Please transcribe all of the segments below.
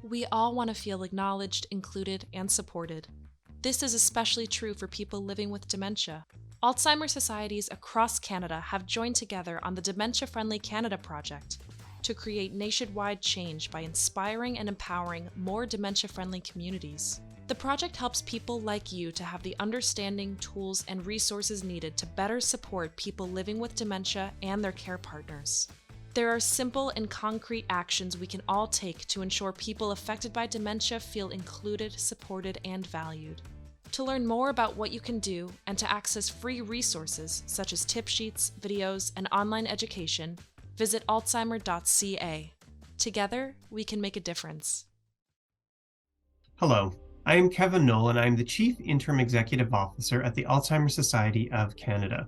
We all want to feel acknowledged, included, and supported. This is especially true for people living with dementia. Alzheimer's societies across Canada have joined together on the Dementia Friendly Canada project to create nationwide change by inspiring and empowering more dementia-friendly communities. The project helps people like you to have the understanding, tools, and resources needed to better support people living with dementia and their care partners. There are simple and concrete actions we can all take to ensure people affected by dementia feel included, supported, and valued. To learn more about what you can do and to access free resources such as tip sheets, videos, and online education, visit alzheimer.ca. Together, we can make a difference. Hello, I am Kevin Knoll and I am the Chief Interim Executive Officer at the Alzheimer's Society of Canada.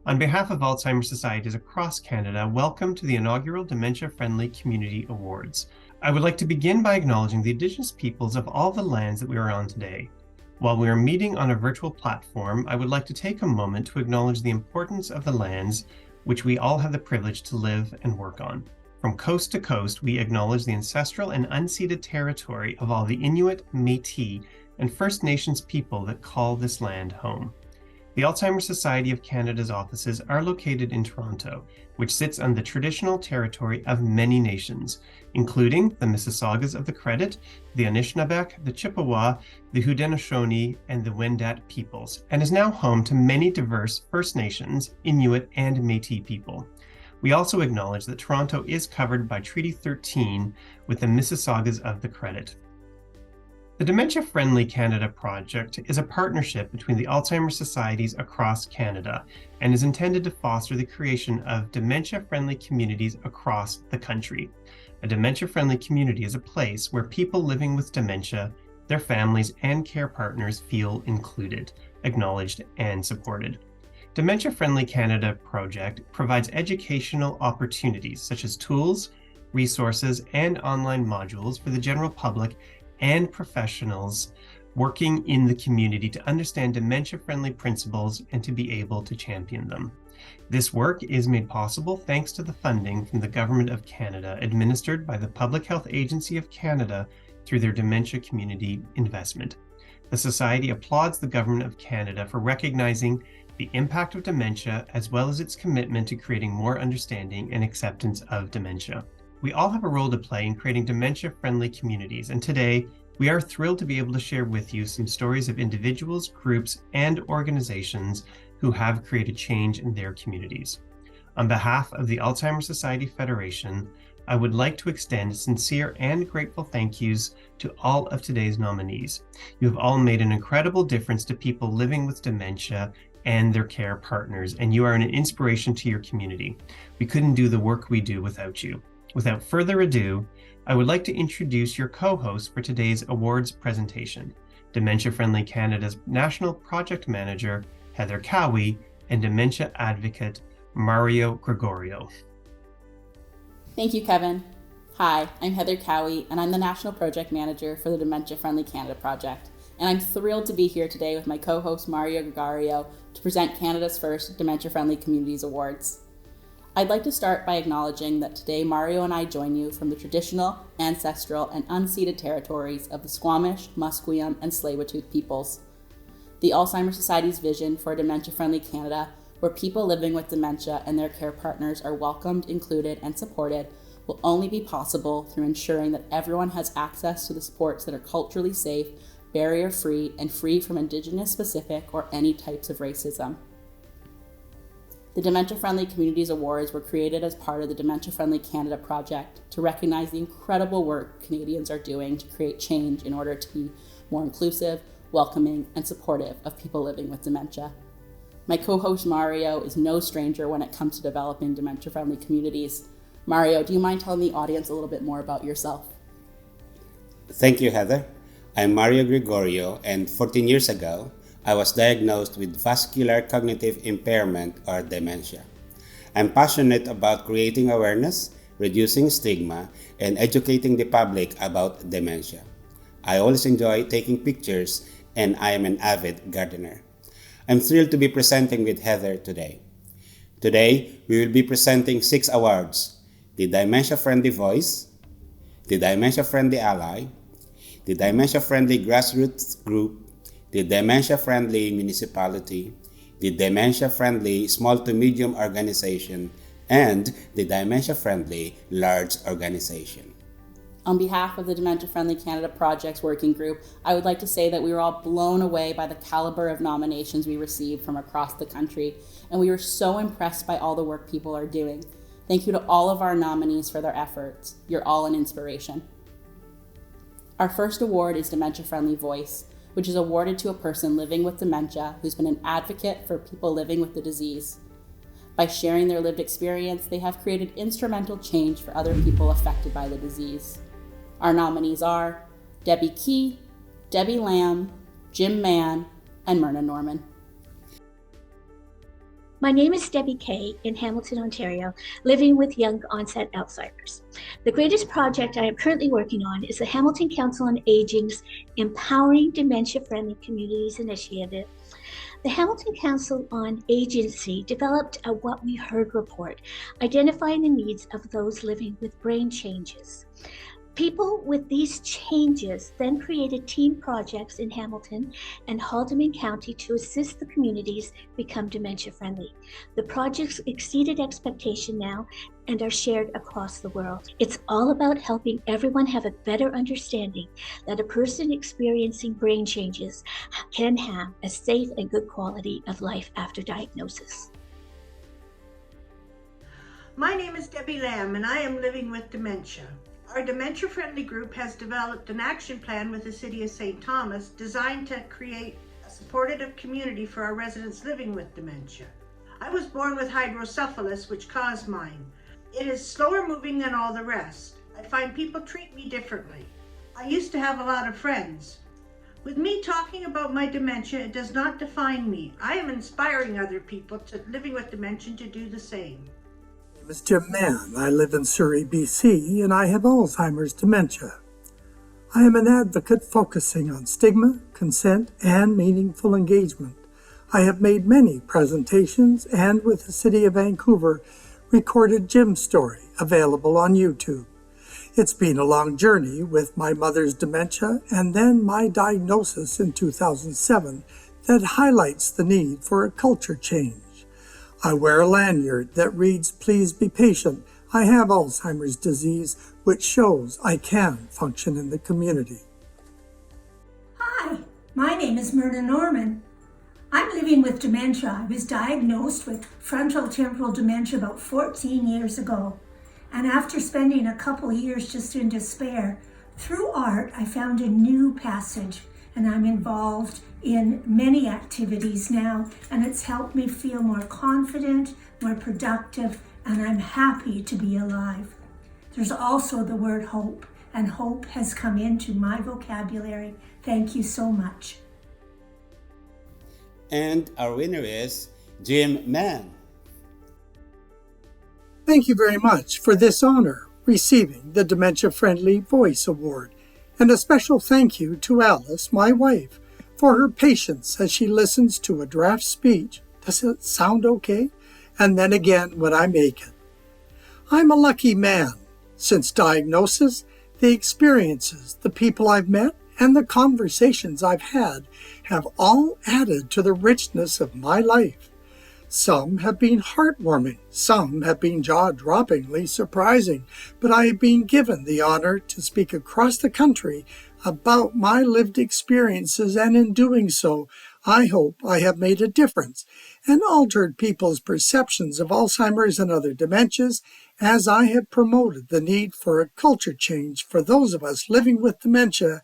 On behalf of Alzheimer's societies across Canada, welcome to the inaugural Dementia Friendly Community Awards. I would like to begin by acknowledging the Indigenous peoples of all the lands that we are on today. While we are meeting on a virtual platform, I would like to take a moment to acknowledge the importance of the lands which we all have the privilege to live and work on. From coast to coast, we acknowledge the ancestral and unceded territory of all the Inuit, Métis, and First Nations people that call this land home. The Alzheimer's Society of Canada's offices are located in Toronto, which sits on the traditional territory of many nations, including the Mississaugas of the Credit, the Anishinaabeg, the Chippewa, the Haudenosaunee, and the Wendat peoples, and is now home to many diverse First Nations, Inuit, and Métis people. We also acknowledge that Toronto is covered by Treaty 13 with the Mississaugas of the Credit. The Dementia Friendly Canada project is a partnership between the Alzheimer's societies across Canada and is intended to foster the creation of dementia-friendly communities across the country. A dementia-friendly community is a place where people living with dementia, their families, and care partners feel included, acknowledged, and supported. Dementia Friendly Canada project provides educational opportunities such as tools, resources, and online modules for the general public and professionals working in the community to understand dementia-friendly principles and to be able to champion them. This work is made possible thanks to the funding from the Government of Canada, administered by the Public Health Agency of Canada through their Dementia Community Investment. The Society applauds the Government of Canada for recognizing the impact of dementia as well as its commitment to creating more understanding and acceptance of dementia. We all have a role to play in creating dementia-friendly communities, and today we are thrilled to be able to share with you some stories of individuals, groups, and organizations who have created change in their communities. On behalf of the Alzheimer's Society Federation, I would like to extend sincere and grateful thank yous to all of today's nominees. You have all made an incredible difference to people living with dementia and their care partners, and you are an inspiration to your community. We couldn't do the work we do without you. Without further ado, I would like to introduce your co-host for today's awards presentation, Dementia Friendly Canada's National Project Manager, Heather Cowie, and dementia advocate, Mario Gregorio. Thank you, Kevin. Hi, I'm Heather Cowie, and I'm the National Project Manager for the Dementia Friendly Canada project. And I'm thrilled to be here today with my co-host Mario Gregorio to present Canada's first Dementia Friendly Communities Awards. I'd like to start by acknowledging that today Mario and I join you from the traditional, ancestral, and unceded territories of the Squamish, Musqueam, and Tsleil-Waututh peoples. The Alzheimer's Society's vision for a dementia-friendly Canada, where people living with dementia and their care partners are welcomed, included, and supported, will only be possible through ensuring that everyone has access to the supports that are culturally safe, barrier-free, and free from Indigenous-specific or any types of racism. The Dementia Friendly Communities Awards were created as part of the Dementia Friendly Canada project to recognize the incredible work Canadians are doing to create change in order to be more inclusive, welcoming, and supportive of people living with dementia. My co-host Mario is no stranger when it comes to developing dementia-friendly communities. Mario, do you mind telling the audience a little bit more about yourself? Thank you, Heather. I'm Mario Gregorio, and 14 years ago, I was diagnosed with vascular cognitive impairment or dementia. I'm passionate about creating awareness, reducing stigma, and educating the public about dementia. I always enjoy taking pictures, and I am an avid gardener. I'm thrilled to be presenting with Heather today. Today, we will be presenting 6 awards: the Dementia Friendly Voice, the Dementia Friendly Ally, the dementia-friendly grassroots group, the dementia-friendly municipality, the dementia-friendly small to medium organization, and the dementia-friendly large organization. On behalf of the Dementia Friendly Canada Projects Working Group, I would like to say that we were all blown away by the caliber of nominations we received from across the country, and we were so impressed by all the work people are doing. Thank you to all of our nominees for their efforts. You're all an inspiration. Our first award is Dementia Friendly Voice, which is awarded to a person living with dementia who's been an advocate for people living with the disease. By sharing their lived experience, they have created instrumental change for other people affected by the disease. Our nominees are Debbie Key, Debbie Lamb, Jim Mann, and Myrna Norman. My name is Debbie Kay in Hamilton, Ontario, living with young onset Alzheimer's. The greatest project I am currently working on is the Hamilton Council on Aging's Empowering Dementia-Friendly Communities Initiative. The Hamilton Council on Agency developed a What We Heard report, identifying the needs of those living with brain changes. People with these changes then created team projects in Hamilton and Haldimand County to assist the communities become dementia friendly. The projects exceeded expectation now and are shared across the world. It's all about helping everyone have a better understanding that a person experiencing brain changes can have a safe and good quality of life after diagnosis. My name is Debbie Lamb and I am living with dementia. Our dementia-friendly group has developed an action plan with the City of St. Thomas designed to create a supportive community for our residents living with dementia. I was born with hydrocephalus, which caused mine. It is slower moving than all the rest. I find people treat me differently. I used to have a lot of friends. With me talking about my dementia, it does not define me. I am inspiring other people living with dementia to do the same. My name is Jim Mann. I live in Surrey, BC, and I have Alzheimer's dementia. I am an advocate focusing on stigma, consent, and meaningful engagement. I have made many presentations and with the City of Vancouver recorded Jim's story available on YouTube. It's been a long journey with my mother's dementia and then my diagnosis in 2007 that highlights the need for a culture change. I wear a lanyard that reads, "Please be patient. I have Alzheimer's disease," which shows I can function in the community. Hi, my name is Myrna Norman. I'm living with dementia. I was diagnosed with frontal temporal dementia about 14 years ago. And after spending a couple years just in despair, through art, I found a new passage, and I'm involved in many activities now, and it's helped me feel more confident, more productive, and I'm happy to be alive. There's also the word hope, and hope has come into my vocabulary. Thank you so much. And our winner is Jim Mann. Thank you very much for this honor, receiving the Dementia Friendly Voice Award. And a special thank you to Alice, my wife, for her patience as she listens to a draft speech. Does it sound okay? And then again when I make it. I'm a lucky man. Since diagnosis, the experiences, the people I've met, and the conversations I've had have all added to the richness of my life. Some have been heartwarming, some have been jaw-droppingly surprising, but I have been given the honor to speak across the country about my lived experiences, and in doing so, I hope I have made a difference and altered people's perceptions of Alzheimer's and other dementias, as I have promoted the need for a culture change for those of us living with dementia,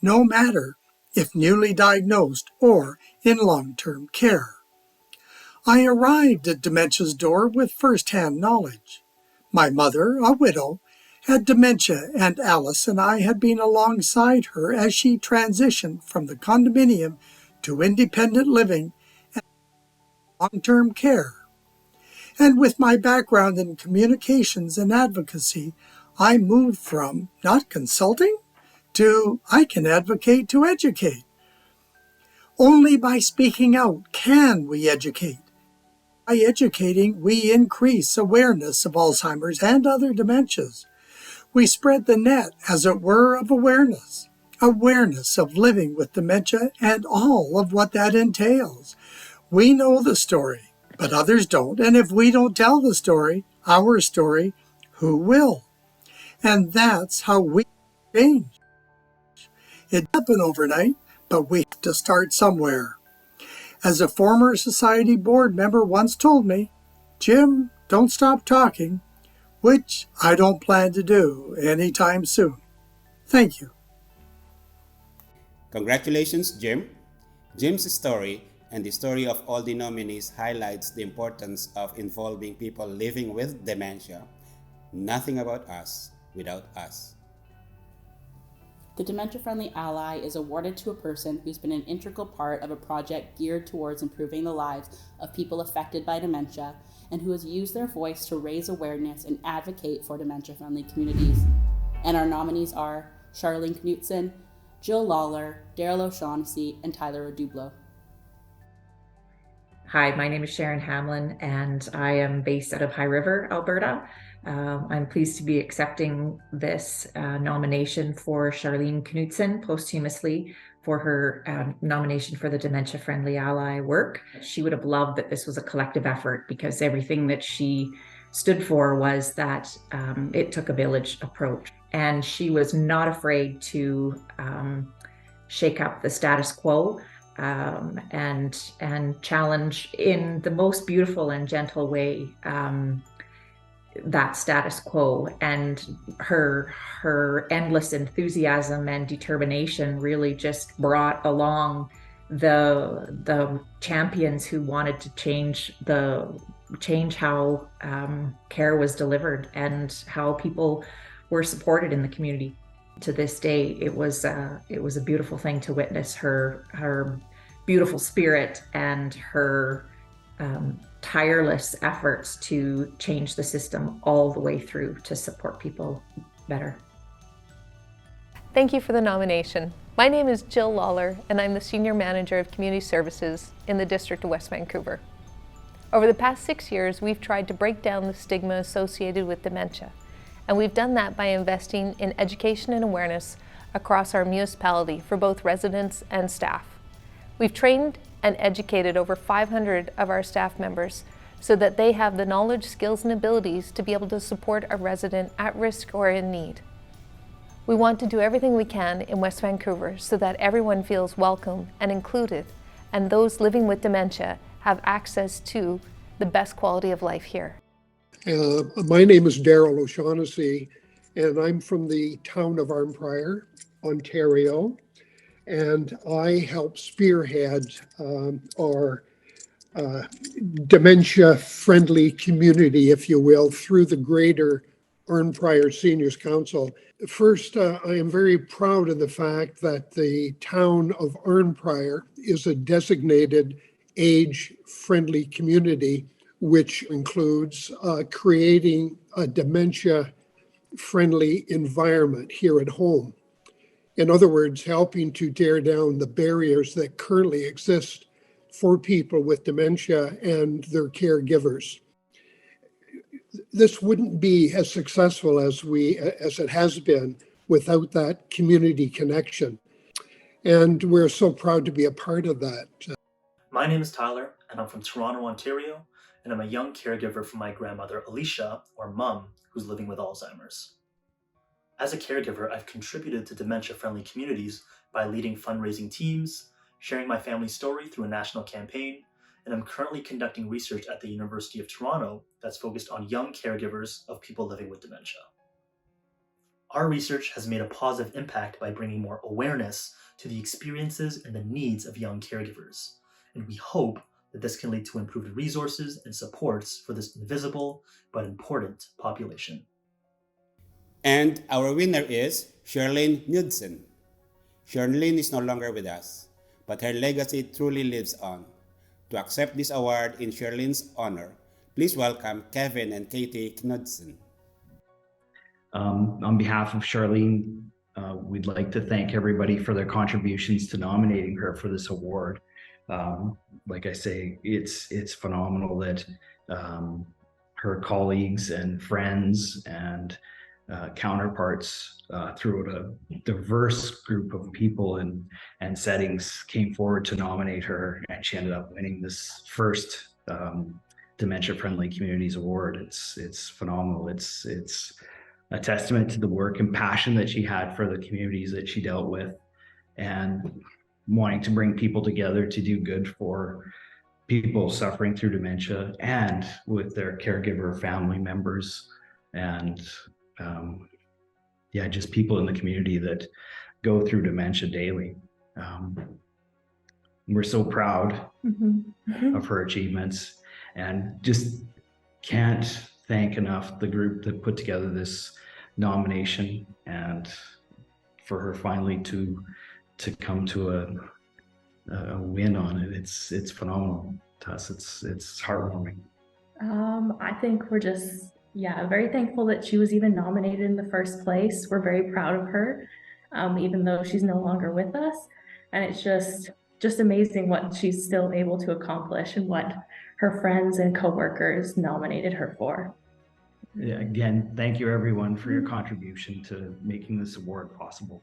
no matter if newly diagnosed or in long-term care. I arrived at dementia's door with first-hand knowledge. My mother, a widow, had dementia, and Alice and I had been alongside her as she transitioned from the condominium to independent living and long-term care. And with my background in communications and advocacy, I moved from not consulting to I can advocate to educate. Only by speaking out can we educate. By educating, we increase awareness of Alzheimer's and other dementias. We spread the net, as it were, of awareness. awareness of living with dementia and all of what that entails. We know the story, but others don't. And if we don't tell the story, our story, who will? And that's how we change. It happened overnight, but we have to start somewhere. As a former society board member once told me, Jim, don't stop talking, which I don't plan to do anytime soon. Thank you. Congratulations, Jim. Jim's story and the story of all the nominees highlights the importance of involving people living with dementia. Nothing about us without us. The Dementia Friendly Ally is awarded to a person who's been an integral part of a project geared towards improving the lives of people affected by dementia and who has used their voice to raise awareness and advocate for dementia-friendly communities. And our nominees are Charlene Knutson, Jill Lawler, Daryl O'Shaughnessy, and Tyler O'Dublo. Hi, my name is Sharon Hamlin, and I am based out of High River, Alberta. I'm pleased to be accepting this nomination for Charlene Knutson posthumously for her nomination for the Dementia Friendly Ally work. She would have loved that this was a collective effort because everything that she stood for was that it took a village approach. And she was not afraid to shake up the status quo and challenge in the most beautiful and gentle way that status quo. And her endless enthusiasm and determination really just brought along the champions who wanted to change how care was delivered and how people were supported in the community. To this day, it was a beautiful thing to witness her beautiful spirit and her tireless efforts to change the system all the way through to support people better. Thank you for the nomination. My name is Jill Lawler, and I'm the Senior Manager of Community Services in the District of West Vancouver. Over the past 6 years, we've tried to break down the stigma associated with dementia, and we've done that by investing in education and awareness across our municipality for both residents and staff. We've trained and educated over 500 of our staff members so that they have the knowledge, skills, and abilities to be able to support a resident at risk or in need. We want to do everything we can in West Vancouver so that everyone feels welcome and included, and those living with dementia have access to the best quality of life here. My name is Daryl O'Shaughnessy, and I'm from the town of Arnprior, Ontario, and I help spearhead our dementia-friendly community, if you will, through the greater Arnprior Seniors Council. First, I am very proud of the fact that the town of Arnprior is a designated age-friendly community, which includes creating a dementia-friendly environment here at home. In other words, helping to tear down the barriers that currently exist for people with dementia and their caregivers. This wouldn't be as successful as it has been without that community connection. And we're so proud to be a part of that. My name is Tyler, and I'm from Toronto, Ontario, and I'm a young caregiver for my grandmother, Alicia, or Mum, who's living with Alzheimer's. As a caregiver, I've contributed to dementia-friendly communities by leading fundraising teams, sharing my family's story through a national campaign, and I'm currently conducting research at the University of Toronto that's focused on young caregivers of people living with dementia. Our research has made a positive impact by bringing more awareness to the experiences and the needs of young caregivers, and we hope that this can lead to improved resources and supports for this invisible but important population. And our winner is Charlene Knudsen. Charlene is no longer with us, but her legacy truly lives on. To accept this award in Charlene's honor, please welcome Kevin and Katie Knudsen. On behalf of Charlene, we'd like to thank everybody for their contributions to nominating her for this award. Like I say, it's phenomenal that her colleagues and friends and counterparts throughout a diverse group of people and settings came forward to nominate her, and she ended up winning this first Dementia Friendly Communities Award. It's phenomenal. It's a testament to the work and passion that she had for the communities that she dealt with, and wanting to bring people together to do good for people suffering through dementia and with their caregiver family members, and just people in the community that go through dementia daily. We're so proud of her achievements, and just can't thank enough the group that put together this nomination, and for her finally to come to a win on it. It's phenomenal to us. It's heartwarming. I think we're just very thankful that she was even nominated in the first place. We're very proud of her, even though she's no longer with us, and it's just amazing what she's still able to accomplish and what her friends and coworkers nominated her for. Yeah, again, thank you everyone for your contribution to making this award possible.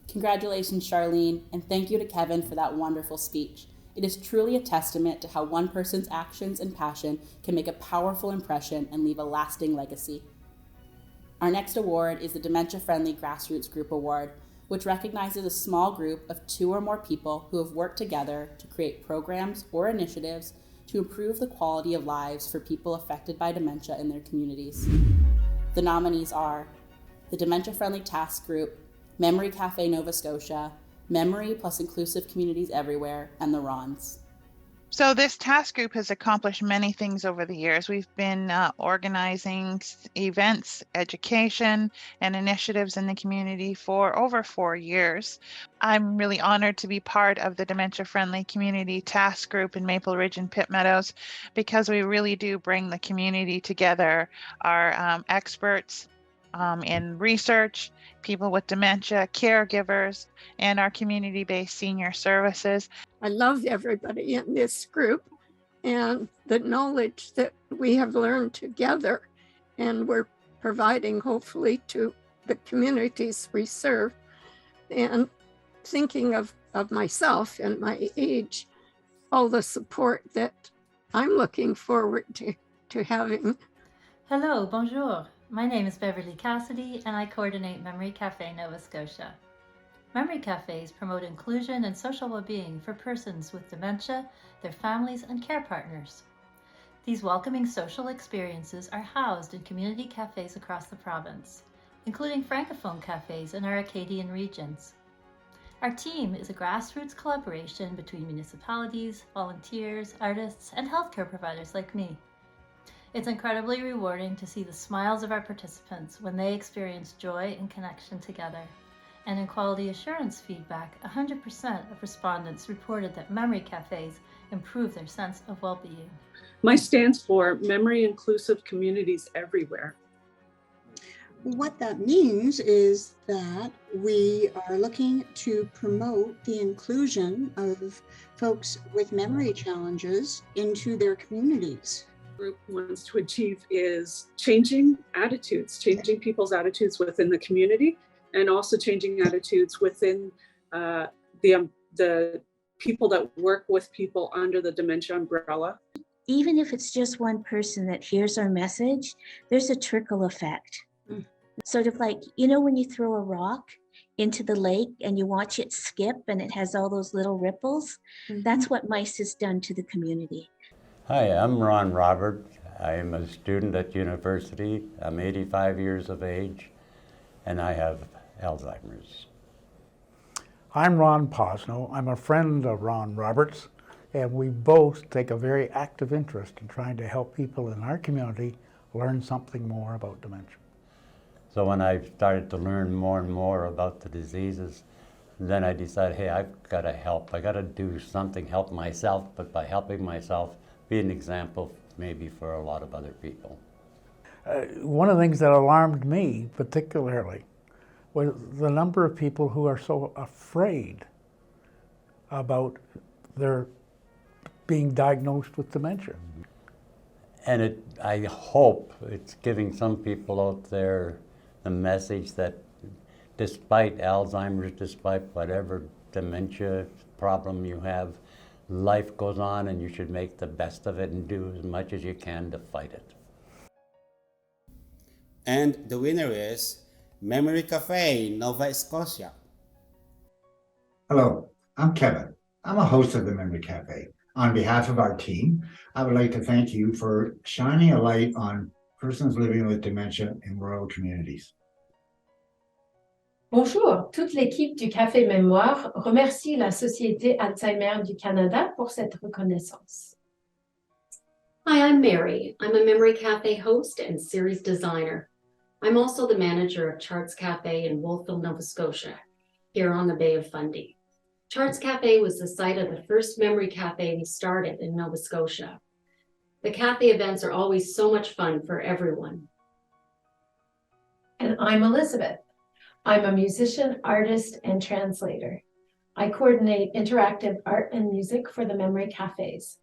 Congratulations, Charlene, and thank you to Kevin for that wonderful speech. It is truly a testament to how one person's actions and passion can make a powerful impression and leave a lasting legacy. Our next award is the Dementia Friendly Grassroots Group Award, which recognizes a small group of 2 or more people who have worked together to create programs or initiatives to improve the quality of lives for people affected by dementia in their communities. The nominees are the Dementia Friendly Task Group, Memory Cafe Nova Scotia, Memory plus Inclusive Communities Everywhere, and the Rons. So this task group has accomplished many things over the years. We've been organizing events, education, and initiatives in the community for over 4 years. I'm really honored to be part of the Dementia Friendly Community Task Group in Maple Ridge and Pitt Meadows, because we really do bring the community together. Our experts in research, people with dementia, caregivers, and our community-based senior services. I love everybody in this group and the knowledge that we have learned together, and we're providing hopefully to the communities we serve. And thinking of myself and my age, all the support that I'm looking forward to having. Hello, bonjour. My name is Beverly Cassidy, and I coordinate Memory Cafe Nova Scotia. Memory cafes promote inclusion and social well-being for persons with dementia, their families, and care partners. These welcoming social experiences are housed in community cafes across the province, including francophone cafes in our Acadian regions. Our team is a grassroots collaboration between municipalities, volunteers, artists, and healthcare providers like me. It's incredibly rewarding to see the smiles of our participants when they experience joy and connection together. And in quality assurance feedback, 100% of respondents reported that memory cafes improve their sense of well-being. MICE stands for Memory Inclusive Communities Everywhere. What that means is that we are looking to promote the inclusion of folks with memory challenges into their communities. Group wants to achieve is changing attitudes, changing people's attitudes within the community, and also changing attitudes within the people that work with people under the dementia umbrella. Even if it's just one person that hears our message, there's a trickle effect. Sort of like, when you throw a rock into the lake and you watch it skip and it has all those little ripples, that's what MICE has done to the community. Hi, I'm Ron Robert. I am a student at university. I'm 85 years of age, and I have Alzheimer's. I'm Ron Posno. I'm a friend of Ron Roberts, and we both take a very active interest in trying to help people in our community learn something more about dementia. So when I started to learn more and more about the diseases, then I decided, hey, I've got to help. I got to do something, help myself, but by helping myself, be an example maybe for a lot of other people. One of the things that alarmed me particularly was the number of people who are so afraid about their being diagnosed with dementia. And I hope it's giving some people out there the message that despite Alzheimer's, despite whatever dementia problem you have, life goes on and you should make the best of it and do as much as you can to fight it. And the winner is Memory Cafe, Nova Scotia. Hello, I'm Kevin. I'm a host of the Memory Cafe. On behalf of our team, I would like to thank you for shining a light on persons living with dementia in rural communities. Bonjour, toute l'équipe du Café Mémoire remercie la Société Alzheimer du Canada pour cette reconnaissance. Hi, I'm Mary. I'm a Memory Cafe host and series designer. I'm also the manager of Charts Cafe in Wolfville, Nova Scotia, here on the Bay of Fundy. Charts Cafe was the site of the first Memory Cafe we started in Nova Scotia. The cafe events are always so much fun for everyone. And I'm Elizabeth. I'm a musician, artist, and translator. I coordinate interactive art and music for the Memory Cafes.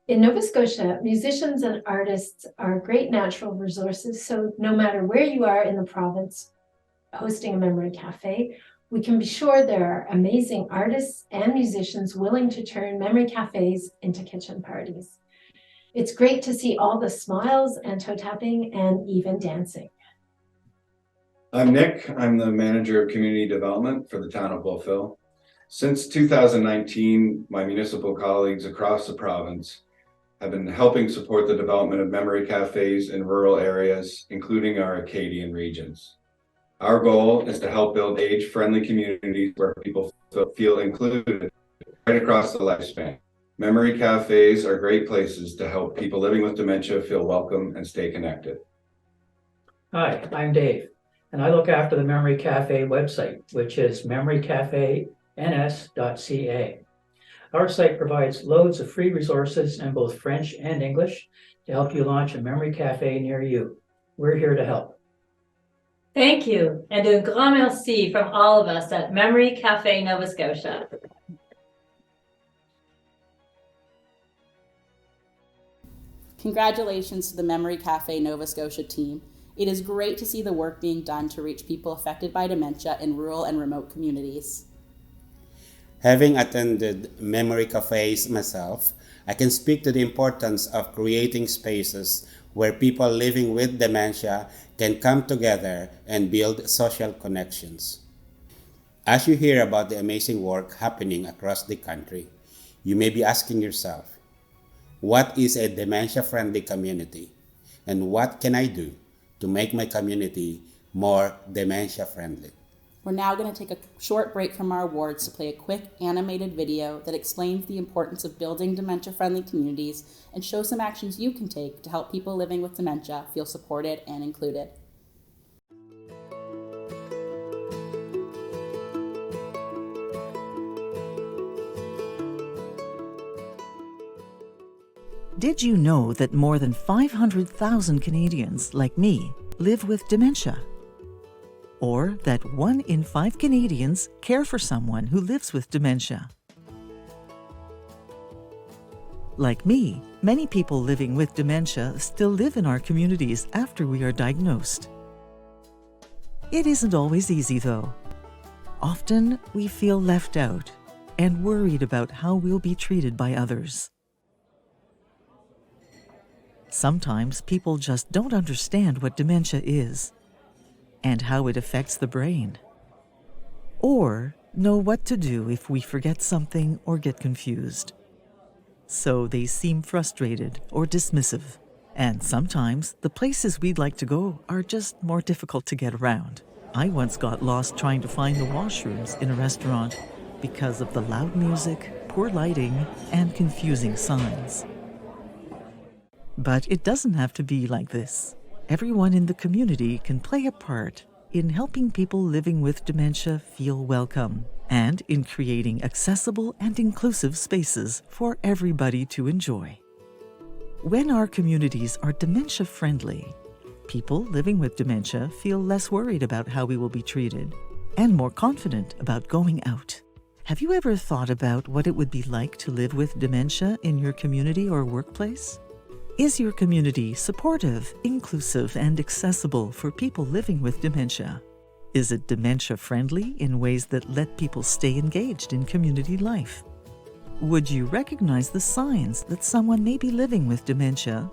In Nova Scotia, musicians and artists are great natural resources, so no matter where you are in the province hosting a Memory Cafe, we can be sure there are amazing artists and musicians willing to turn Memory Cafes into kitchen parties. It's great to see all the smiles and toe tapping and even dancing. I'm Nick. I'm the manager of community development for the town of Wolfville. Since 2019, my municipal colleagues across the province have been helping support the development of memory cafes in rural areas, including our Acadian regions. Our goal is to help build age-friendly communities where people feel included right across the lifespan. Memory cafes are great places to help people living with dementia feel welcome and stay connected. Hi, I'm Dave, and I look after the Memory Cafe website, which is memorycafens.ca. Our site provides loads of free resources in both French and English to help you launch a memory cafe near you. We're here to help. Thank you, and un grand merci from all of us at Memory Cafe Nova Scotia. Congratulations to the Memory Cafe Nova Scotia team. It is great to see the work being done to reach people affected by dementia in rural and remote communities. Having attended memory cafes myself, I can speak to the importance of creating spaces where people living with dementia can come together and build social connections. As you hear about the amazing work happening across the country, you may be asking yourself, what is a dementia-friendly community? And what can I do to make my community more dementia-friendly? We're now going to take a short break from our awards to play a quick animated video that explains the importance of building dementia-friendly communities and show some actions you can take to help people living with dementia feel supported and included. Did you know that more than 500,000 Canadians, like me, live with dementia? Or that 1 in 5 Canadians care for someone who lives with dementia? Like me, many people living with dementia still live in our communities after we are diagnosed. It isn't always easy, though. Often, we feel left out and worried about how we'll be treated by others. Sometimes people just don't understand what dementia is and how it affects the brain, or know what to do if we forget something or get confused. So they seem frustrated or dismissive, and sometimes the places we'd like to go are just more difficult to get around. I once got lost trying to find the washrooms in a restaurant because of the loud music, poor lighting, and confusing signs. But it doesn't have to be like this. Everyone in the community can play a part in helping people living with dementia feel welcome and in creating accessible and inclusive spaces for everybody to enjoy. When our communities are dementia-friendly, people living with dementia feel less worried about how we will be treated and more confident about going out. Have you ever thought about what it would be like to live with dementia in your community or workplace? Is your community supportive, inclusive, and accessible for people living with dementia? Is it dementia-friendly in ways that let people stay engaged in community life? Would you recognize the signs that someone may be living with dementia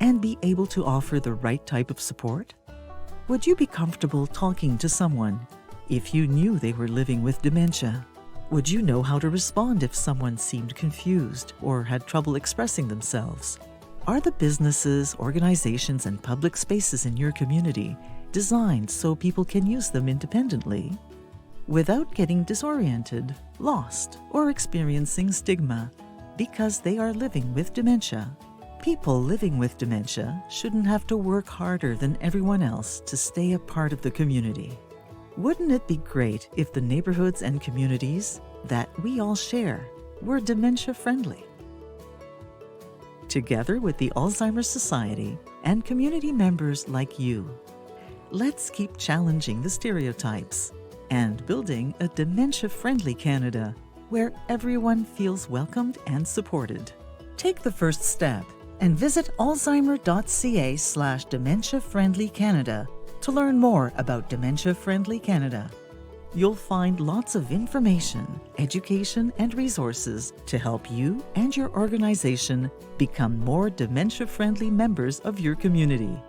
and be able to offer the right type of support? Would you be comfortable talking to someone if you knew they were living with dementia? Would you know how to respond if someone seemed confused or had trouble expressing themselves? Are the businesses, organizations, and public spaces in your community designed so people can use them independently without getting disoriented, lost, or experiencing stigma because they are living with dementia? People living with dementia shouldn't have to work harder than everyone else to stay a part of the community. Wouldn't it be great if the neighborhoods and communities that we all share were dementia-friendly? Together with the Alzheimer's Society and community members like you, let's keep challenging the stereotypes and building a dementia-friendly Canada where everyone feels welcomed and supported. Take the first step and visit alzheimer.ca/dementia-friendly Canada to learn more about Dementia Friendly Canada. You'll find lots of information, education, and resources to help you and your organization become more dementia-friendly members of your community.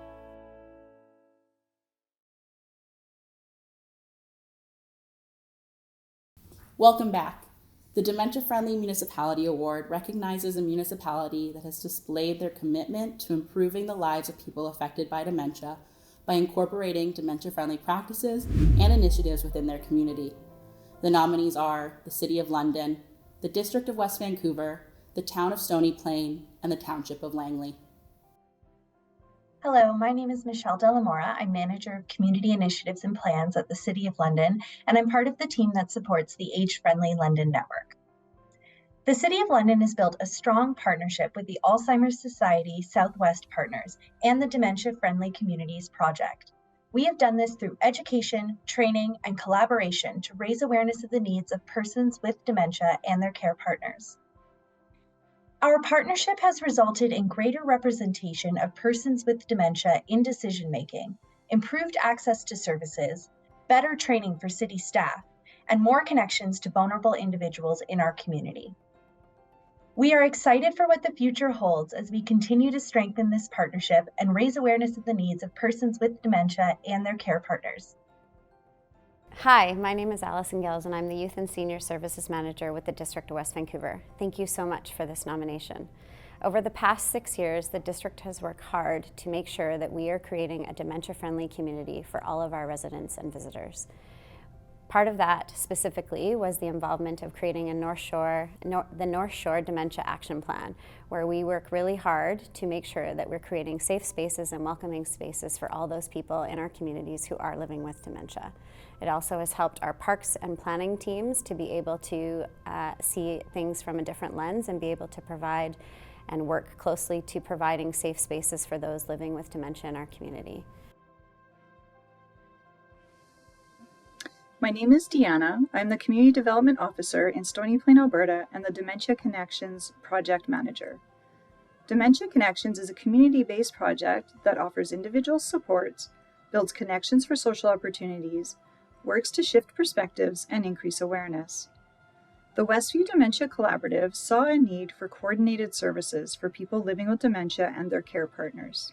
Welcome back. The Dementia Friendly Municipality Award recognizes a municipality that has displayed their commitment to improving the lives of people affected by dementia by incorporating dementia-friendly practices and initiatives within their community. The nominees are the City of London, the District of West Vancouver, the Town of Stony Plain, and the Township of Langley. Hello, my name is Michelle Delamora. I'm Manager of Community Initiatives and Plans at the City of London, and I'm part of the team that supports the Age-Friendly London Network. The City of London has built a strong partnership with the Alzheimer's Society Southwest Partners and the Dementia Friendly Communities Project. We have done this through education, training, and collaboration to raise awareness of the needs of persons with dementia and their care partners. Our partnership has resulted in greater representation of persons with dementia in decision-making, improved access to services, better training for city staff, and more connections to vulnerable individuals in our community. We are excited for what the future holds as we continue to strengthen this partnership and raise awareness of the needs of persons with dementia and their care partners. Hi, my name is Allison Gills and I'm the Youth and Senior Services Manager with the District of West Vancouver. Thank you so much for this nomination. Over the past 6 years, the district has worked hard to make sure that we are creating a dementia-friendly community for all of our residents and visitors. Part of that specifically was the involvement of creating the North Shore Dementia Action Plan, where we work really hard to make sure that we're creating safe spaces and welcoming spaces for all those people in our communities who are living with dementia. It also has helped our parks and planning teams to be able to see things from a different lens and be able to provide and work closely to providing safe spaces for those living with dementia in our community. My name is Deanna. I'm the Community Development Officer in Stony Plain, Alberta, and the Dementia Connections Project Manager. Dementia Connections is a community-based project that offers individual support, builds connections for social opportunities, works to shift perspectives and increase awareness. The Westview Dementia Collaborative saw a need for coordinated services for people living with dementia and their care partners.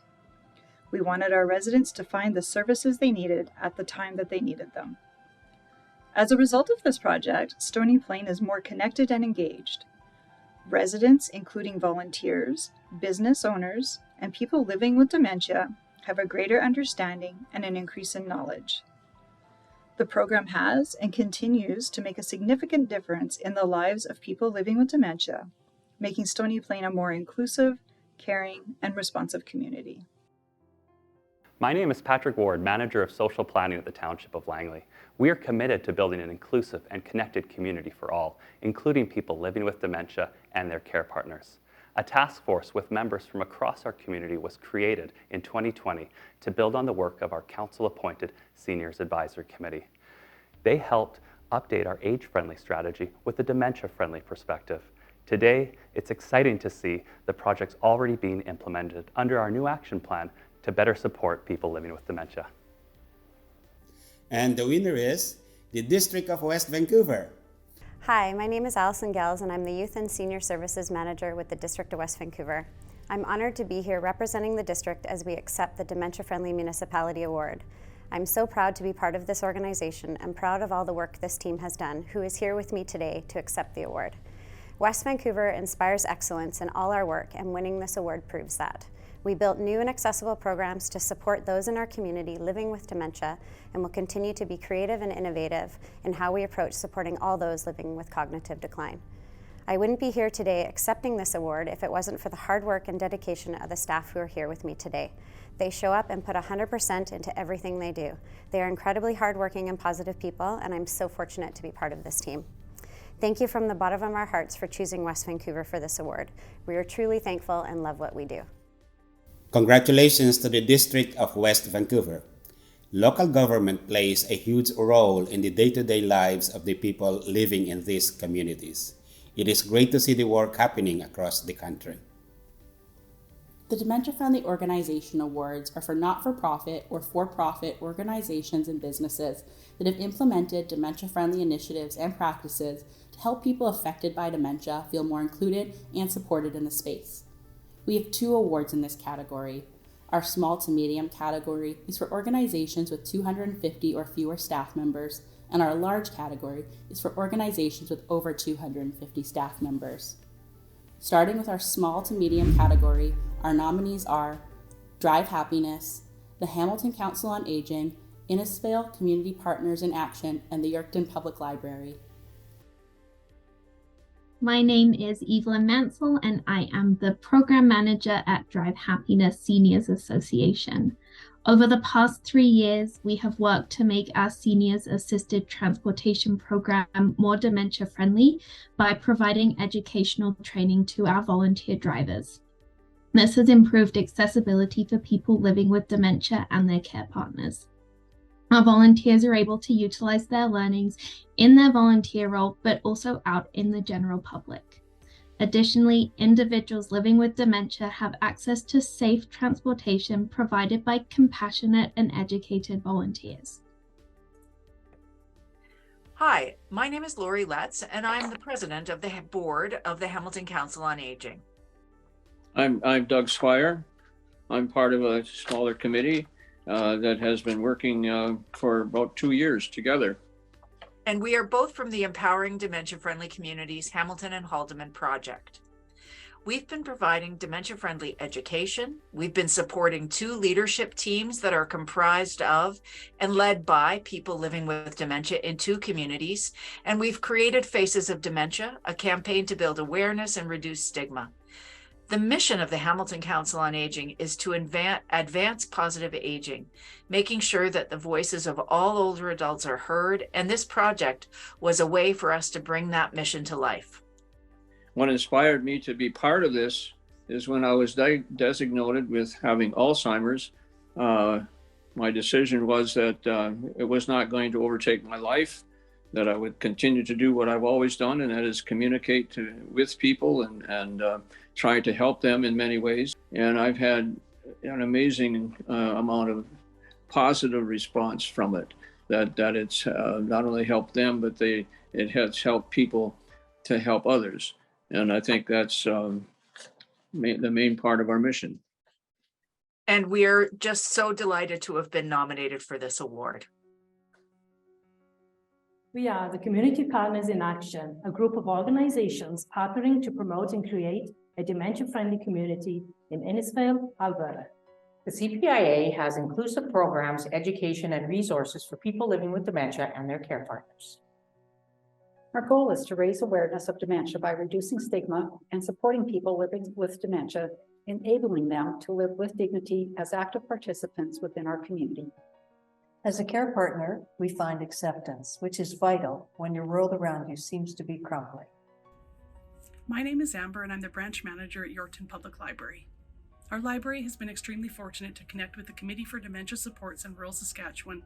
We wanted our residents to find the services they needed at the time that they needed them. As a result of this project, Stony Plain is more connected and engaged. Residents, including volunteers, business owners, and people living with dementia, have a greater understanding and an increase in knowledge. The program has and continues to make a significant difference in the lives of people living with dementia, making Stony Plain a more inclusive, caring, and responsive community. My name is Patrick Ward, Manager of Social Planning at the Township of Langley. We are committed to building an inclusive and connected community for all, including people living with dementia and their care partners. A task force with members from across our community was created in 2020 to build on the work of our council-appointed Seniors Advisory Committee. They helped update our age-friendly strategy with a dementia-friendly perspective, Today, it's exciting to see the projects already being implemented under our new action plan to better support people living with dementia. And the winner is the District of West Vancouver. Hi, my name is Allison Gels, and I'm the Youth and Senior Services Manager with the District of West Vancouver. I'm honored to be here representing the district as we accept the Dementia Friendly Municipality Award. I'm so proud to be part of this organization and proud of all the work this team has done, who is here with me today to accept the award. West Vancouver inspires excellence in all our work, and winning this award proves that. We built new and accessible programs to support those in our community living with dementia, and will continue to be creative and innovative in how we approach supporting all those living with cognitive decline. I wouldn't be here today accepting this award if it wasn't for the hard work and dedication of the staff who are here with me today. They show up and put 100% into everything they do. They are incredibly hardworking and positive people, and I'm so fortunate to be part of this team. Thank you from the bottom of our hearts for choosing West Vancouver for this award. We are truly thankful and love what we do. Congratulations to the District of West Vancouver. Local government plays a huge role in the day-to-day lives of the people living in these communities. It is great to see the work happening across the country. The Dementia Friendly Organization Awards are for not-for-profit or for-profit organizations and businesses that have implemented dementia-friendly initiatives and practices to help people affected by dementia feel more included and supported in the space. We have 2 awards in this category. Our small to medium category is for organizations with 250 or fewer staff members, and our large category is for organizations with over 250 staff members. Starting with our small to medium category, our nominees are Drive Happiness, the Hamilton Council on Aging, Innisfail Community Partners in Action, and the Yorkton Public Library. My name is Evelyn Mansell, and I am the Program Manager at Drive Happiness Seniors Association. Over the past 3 years, we have worked to make our seniors assisted transportation program more dementia friendly by providing educational training to our volunteer drivers. This has improved accessibility for people living with dementia and their care partners. Our volunteers are able to utilize their learnings in their volunteer role, but also out in the general public. Additionally, individuals living with dementia have access to safe transportation provided by compassionate and educated volunteers. Hi, my name is Lori Letts, and I'm the president of the board of the Hamilton Council on Aging. I'm Doug Swire. I'm part of a smaller committee that has been working for about 2 years together. And we are both from the Empowering Dementia Friendly Communities Hamilton and Haldimand project. We've been providing dementia-friendly education. We've been supporting 2 leadership teams that are comprised of and led by people living with dementia in 2 communities. And we've created Faces of Dementia, a campaign to build awareness and reduce stigma. The mission of the Hamilton Council on Aging is to advance positive aging, making sure that the voices of all older adults are heard, and this project was a way for us to bring that mission to life. What inspired me to be part of this is when I was designated with having Alzheimer's. My decision was that it was not going to overtake my life, that I would continue to do what I've always done, and that is communicate with people and try to help them in many ways. And I've had an amazing amount of positive response from it, that it's not only helped them, but it has helped people to help others. And I think that's the main part of our mission. And we're just so delighted to have been nominated for this award. We are the Community Partners in Action, a group of organizations partnering to promote and create a dementia-friendly community in Innisfail, Alberta. The CPIA has inclusive programs, education, and resources for people living with dementia and their care partners. Our goal is to raise awareness of dementia by reducing stigma and supporting people living with dementia, enabling them to live with dignity as active participants within our community. As a care partner, we find acceptance, which is vital when your world around you seems to be crumbling. My name is Amber, and I'm the branch manager at Yorkton Public Library. Our library has been extremely fortunate to connect with the Committee for Dementia Supports in rural Saskatchewan,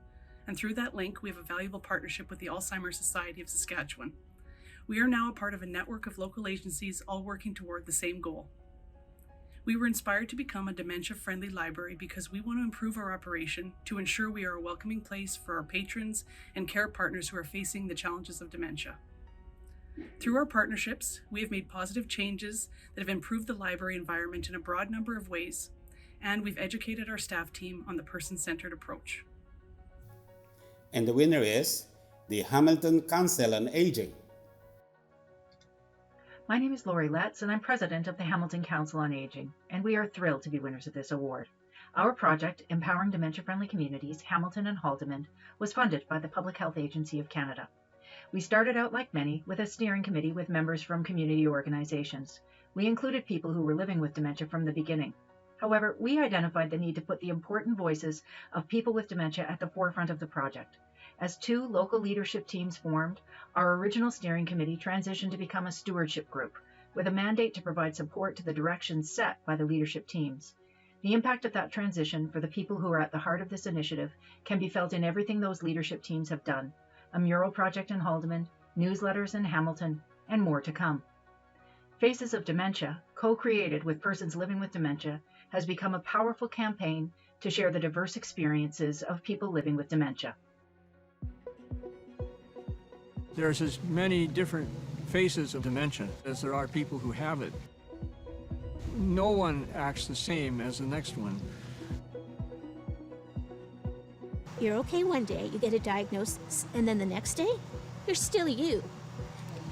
and through that link, we have a valuable partnership with the Alzheimer's Society of Saskatchewan. We are now a part of a network of local agencies all working toward the same goal. We were inspired to become a dementia-friendly library because we want to improve our operation to ensure we are a welcoming place for our patrons and care partners who are facing the challenges of dementia. Through our partnerships, we have made positive changes that have improved the library environment in a broad number of ways, and we've educated our staff team on the person-centered approach. And the winner is the Hamilton Council on Aging. My name is Lori Letts, and I'm president of the Hamilton Council on Aging, and we are thrilled to be winners of this award. Our project, Empowering Dementia-Friendly Communities, Hamilton and Haldimand, was funded by the Public Health Agency of Canada. We started out like many with a steering committee with members from community organizations. We included people who were living with dementia from the beginning. However, we identified the need to put the important voices of people with dementia at the forefront of the project. As 2 local leadership teams formed, our original steering committee transitioned to become a stewardship group, with a mandate to provide support to the directions set by the leadership teams. The impact of that transition for the people who are at the heart of this initiative can be felt in everything those leadership teams have done: a mural project in Haldimand, newsletters in Hamilton, and more to come. Faces of Dementia, co-created with persons living with dementia, has become a powerful campaign to share the diverse experiences of people living with dementia. There's as many different faces of dementia as there are people who have it. No one acts the same as the next one. You're okay one day, you get a diagnosis, and then the next day, you're still you.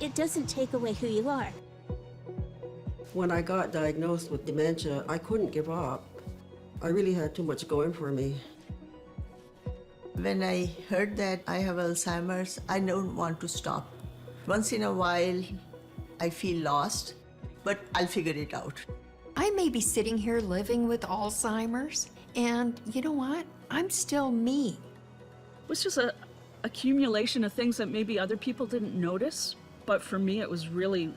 It doesn't take away who you are. When I got diagnosed with dementia, I couldn't give up. I really had too much going for me. When I heard that I have Alzheimer's, I don't want to stop. Once in a while, I feel lost, but I'll figure it out. I may be sitting here living with Alzheimer's, and you know what? I'm still me. It was just a accumulation of things that maybe other people didn't notice, but for me it was really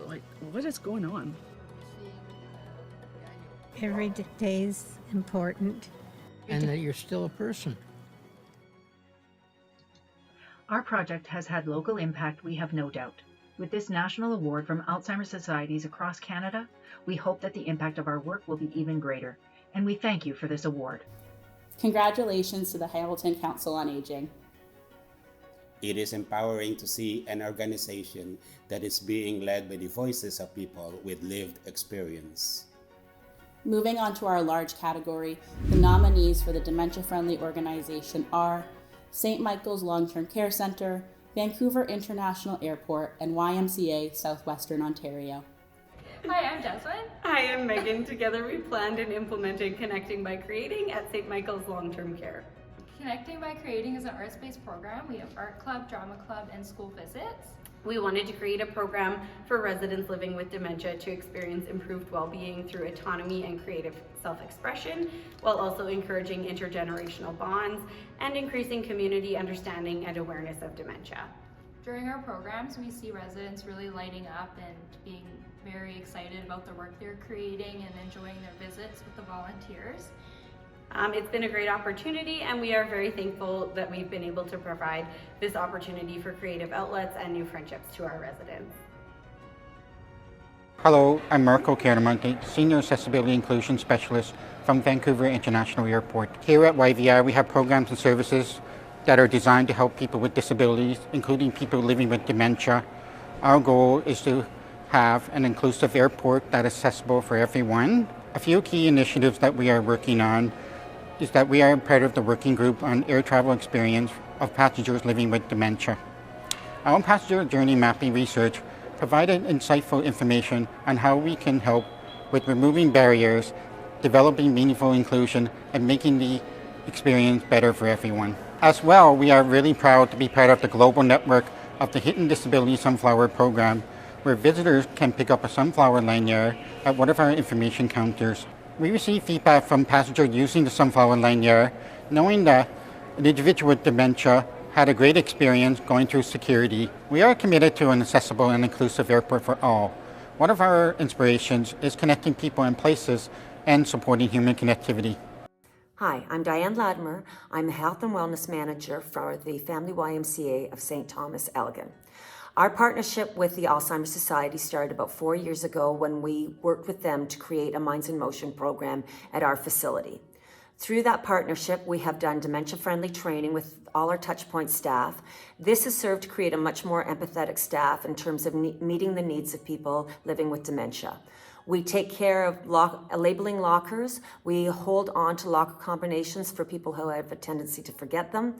like, what is going on? Every day is important. And that you're still a person. Our project has had local impact, we have no doubt. With this national award from Alzheimer's societies across Canada, we hope that the impact of our work will be even greater, and we thank you for this award. Congratulations to the Hamilton Council on Aging. It is empowering to see an organization that is being led by the voices of people with lived experience. Moving on to our large category, the nominees for the dementia-friendly organization are St. Michael's Long-Term Care Centre, Vancouver International Airport, and YMCA Southwestern Ontario. Hi, I'm Jasmine. Hi, I'm Megan. Together we planned and implemented Connecting by Creating at St. Michael's Long-Term Care. Connecting by Creating is an arts-based program. We have art club, drama club, and school visits. We wanted to create a program for residents living with dementia to experience improved well-being through autonomy and creative self-expression, while also encouraging intergenerational bonds and increasing community understanding and awareness of dementia. During our programs, we see residents really lighting up and being very excited about the work they're creating and enjoying their visits with the volunteers. It's been a great opportunity, and we are very thankful that we've been able to provide this opportunity for creative outlets and new friendships to our residents. Hello, I'm Marco Chiaramonte, Senior Accessibility Inclusion Specialist from Vancouver International Airport. Here at YVR, we have programs and services that are designed to help people with disabilities, including people living with dementia. Our goal is to have an inclusive airport that is accessible for everyone. A few key initiatives that we are working on is that we are part of the working group on air travel experience of passengers living with dementia. Our passenger journey mapping research provided insightful information on how we can help with removing barriers, developing meaningful inclusion, and making the experience better for everyone. As well, we are really proud to be part of the global network of the Hidden Disability Sunflower Program, where visitors can pick up a sunflower lanyard at one of our information counters. We receive feedback from passengers using the sunflower lanyard, knowing that an individual with dementia had a great experience going through security. We are committed to an accessible and inclusive airport for all. One of our inspirations is connecting people and places and supporting human connectivity. Hi, I'm Diane Latimer. I'm the Health and Wellness Manager for the Family YMCA of St. Thomas Elgin. Our partnership with the Alzheimer's Society started about 4 years ago when we worked with them to create a Minds in Motion program at our facility. Through that partnership, we have done dementia-friendly training with all our touchpoint staff. This has served to create a much more empathetic staff in terms of meeting the needs of people living with dementia. We take care of labeling lockers. We hold on to locker combinations for people who have a tendency to forget them.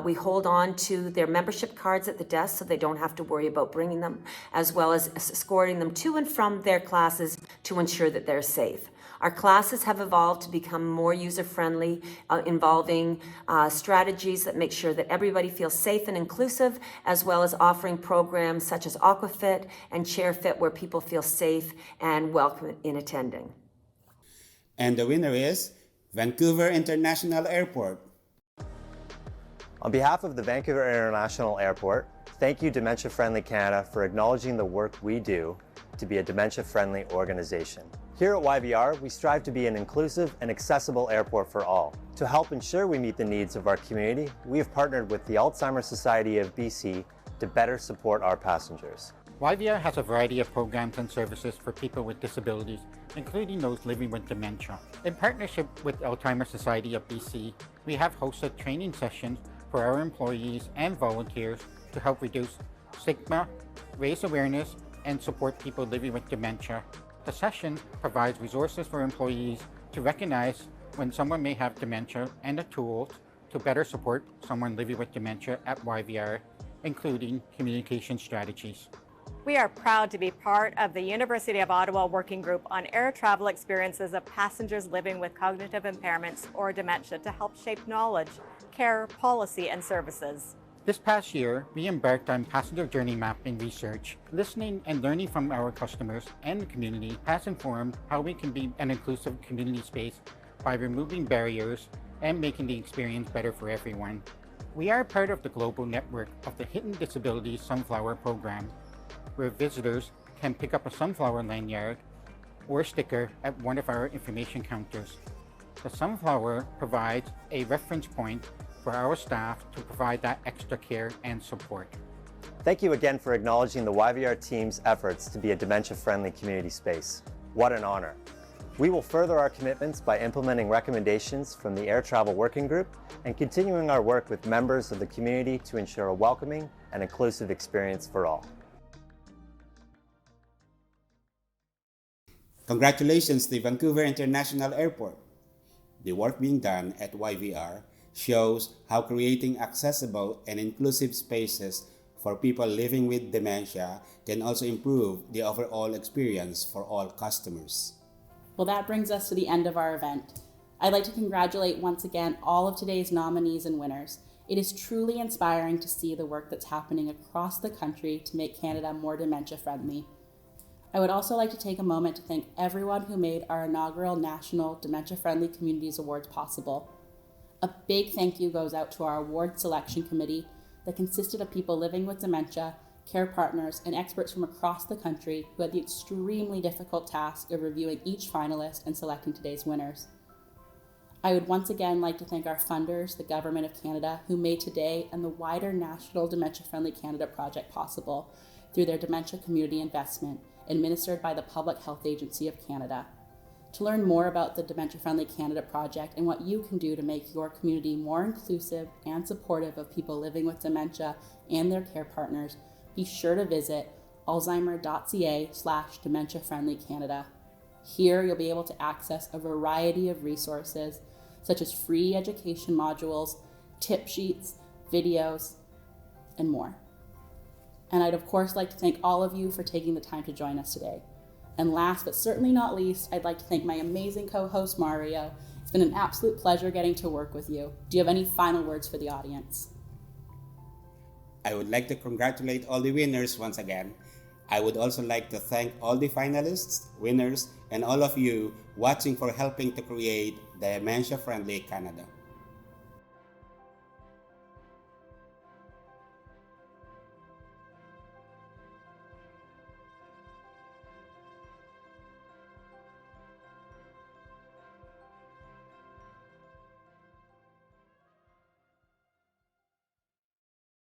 We hold on to their membership cards at the desk so they don't have to worry about bringing them, as well as escorting them to and from their classes to ensure that they're safe. Our classes have evolved to become more user-friendly, involving strategies that make sure that everybody feels safe and inclusive, as well as offering programs such as AquaFit and ChairFit where people feel safe and welcome in attending. And the winner is Vancouver International Airport. On behalf of the Vancouver International Airport, thank you Dementia Friendly Canada for acknowledging the work we do to be a dementia-friendly organization. Here at YVR, we strive to be an inclusive and accessible airport for all. To help ensure we meet the needs of our community, we have partnered with the Alzheimer's Society of BC to better support our passengers. YVR has a variety of programs and services for people with disabilities, including those living with dementia. In partnership with Alzheimer's Society of BC, we have hosted training sessions for our employees and volunteers to help reduce stigma, raise awareness, and support people living with dementia. The session provides resources for employees to recognize when someone may have dementia and the tools to better support someone living with dementia at YVR, including communication strategies. We are proud to be part of the University of Ottawa Working Group on air travel experiences of passengers living with cognitive impairments or dementia to help shape knowledge, care, policy, and services. This past year, we embarked on passenger journey mapping research. Listening and learning from our customers and the community has informed how we can be an inclusive community space by removing barriers and making the experience better for everyone. We are part of the global network of the Hidden Disabilities Sunflower Program, where visitors can pick up a sunflower lanyard or sticker at one of our information counters. The sunflower provides a reference point for our staff to provide that extra care and support. Thank you again for acknowledging the YVR team's efforts to be a dementia-friendly community space. What an honor. We will further our commitments by implementing recommendations from the Air Travel Working Group and continuing our work with members of the community to ensure a welcoming and inclusive experience for all. Congratulations to Vancouver International Airport. The work being done at YVR shows how creating accessible and inclusive spaces for people living with dementia can also improve the overall experience for all customers. Well, that brings us to the end of our event. I'd like to congratulate once again all of today's nominees and winners. It is truly inspiring to see the work that's happening across the country to make Canada more dementia friendly. I would also like to take a moment to thank everyone who made our inaugural National Dementia Friendly Communities Awards possible. A big thank you goes out to our award selection committee that consisted of people living with dementia, care partners, and experts from across the country who had the extremely difficult task of reviewing each finalist and selecting today's winners. I would once again like to thank our funders, the Government of Canada, who made today and the wider National Dementia Friendly Canada project possible through their Dementia Community Investment, administered by the Public Health Agency of Canada. To learn more about the Dementia Friendly Canada project and what you can do to make your community more inclusive and supportive of people living with dementia and their care partners, be sure to visit alzheimer.ca/dementiafriendlycanada. Here you'll be able to access a variety of resources such as free education modules, tip sheets, videos, and more. And I'd of course like to thank all of you for taking the time to join us today. And last but certainly not least, I'd like to thank my amazing co-host Mario. It's been an absolute pleasure getting to work with you. Do you have any final words for the audience? I would like to congratulate all the winners once again. I would also like to thank all the finalists, winners, and all of you watching for helping to create Dementia Friendly Canada.